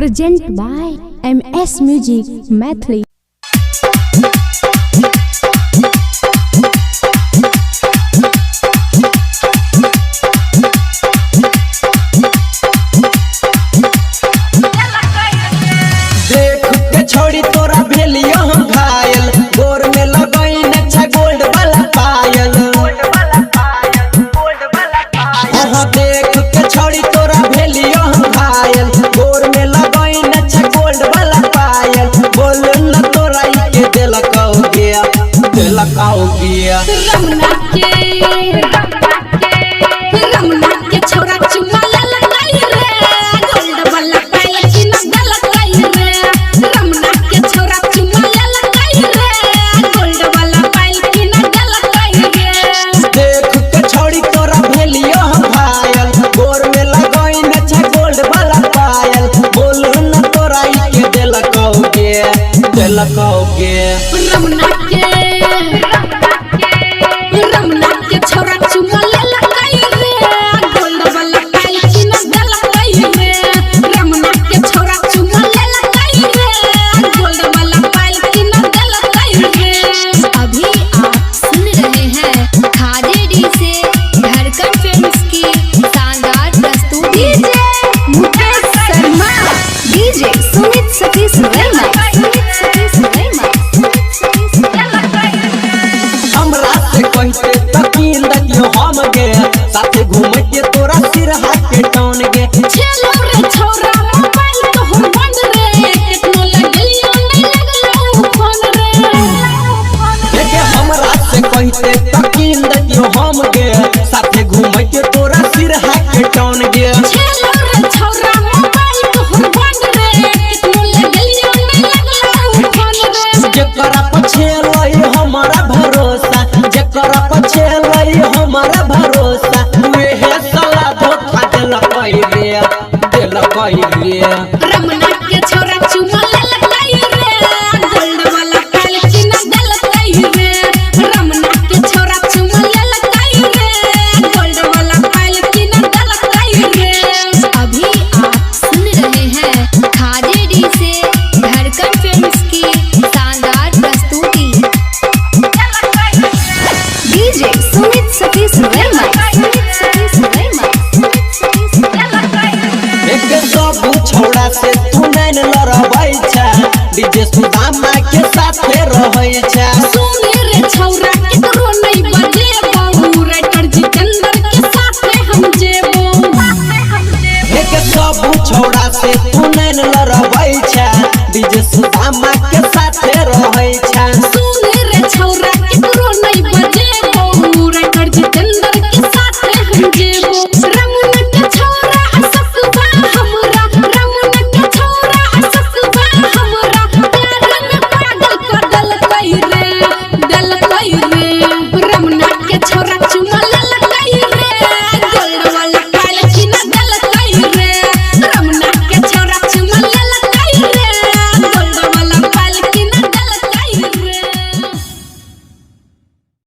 Presented by MS Music Mathli. छोड़ी तोरा भेलियो हम घायल गोर में लगाइन अच्छा गोल्ड वाला पायल देख के छोड़ी तोरा भेलियो हम घायल गोर में लगाइन अच्छा गोल्ड वाला पायल बोल न तोरा के दिलकाओ गया रमना के छोरा चुमा लगाई रे गोल्ड वाला पायल की न गलकाई रे रमना के छोरा चुमा लगाई रे गोल्ड वाला पायल की न गलकाई रे देख के छोड़ी तोरा भेलियो हम घायल गोर में लगाइन अच्छा गोल्ड वाला पायल बोल न तोरा के दिलकाओ गया रमना के छोरा चुमा लगाई रे गोल्ड वाला पायल की न गलकाई रे रमना के छोरा चुमा लगाई रे गोल्ड वाला पायल की न गलकाई रे। अभी आप सुन रहे हैं खादे डी से धड़कन फिल्म्स की शानदार प्रस्तुति। DJ मुकेश शर्मा, DJ सुमित सतीश वर्मा, हमरा से कहते तकीन दतियो हम गे साथे घूमे के तोरा सिर हाथ के टाउन गे चलो रे छोरा मोबाइल तो हम बंद रे कितनो लगलियो नहीं लगलो फोन रे देखे हमरा से कहते तकीन दतियो हम गे साथे घूमे के तोरा सिर हाथ के टाउन गे चलो रे छोरा मोबाइल तो हम बंद रे कितनो लगलियो नहीं लगलो फोन रे जेकरा पछे लई हमारा भरोसा जेकरा पछे लई हमारा भरोसा वेहे साला धोखा दिलकाई रे रमना के छोरा चुमा लगाई रे गोल्ड वाला पायल की न गलकाई रे रमना के छोरा चुमा लगाई रे गोल्ड वाला पायल की न गलकाई रे। अभी आप सुन रहे हैं खादे डी से धड़कन फिल्म्स की शानदार प्रस्तुति। DJ सुमित सतीश वर्मा, एक सब छोड़ा से तू नैन लड़बै छा डीजे सुदामा के साथे रहै छा सुन रे छौरा केकरो नहीं बजे बाबू राइटर जितेंद्र के साथ हम जेबो एक सब छोड़ा से तू